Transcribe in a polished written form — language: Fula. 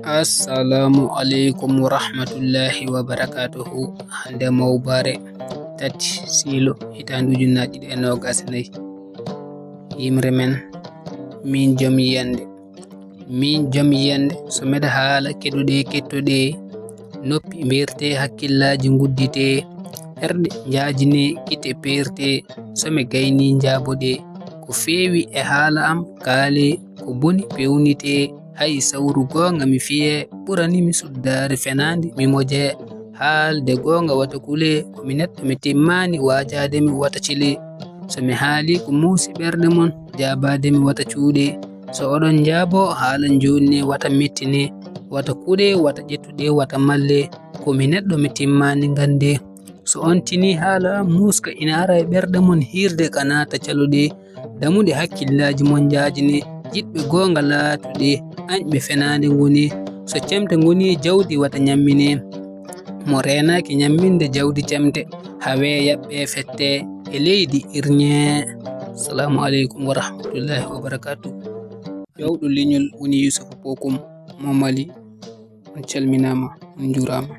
Assalamu alaikum warahmatullahi wabarakatuhu. Hande mawbare tati silo hitandu junnaji ɗe nogas nayi. Yimre men min jomi yande so meɗa haala keɗuɗe kettoɗe noppi mberte hakkillaji guddite herɗe njajine gite perte some gayni njaboɗe ko fewi e haala am kaale ko boni pewnite hay sawru gonga mi fiye ɓurani mi suddare fenande mi moje haalde gonga wata kule komi neɗɗo mi timmani wajade mi wata cile so mi haali ko muusi ɓerɗe mon jabade mi wata cuuɗe so oɗon jaabo haala jonne wata mettine wata kuɗe wata ƴettuɗe wata malle komi neɗɗo mi timmani gande so on tini haala muska ina ara e ɓerɗe mon hirde ka nata caluɗe damuɗe hakkillaji mon jajine jiɗɓe gonga laatuɗe anɓe fenande ngoni so cemte ngoni jawdi wata nyammine mo renaki nyamminde jawdi cemte hawe yaɓɓe fette e leydi irñe. Assalamu alaikum warahmatullahi wabarakatuh. Jawɗo leñol woni Yusuf Bokum mo Mali. On calminama on jurama.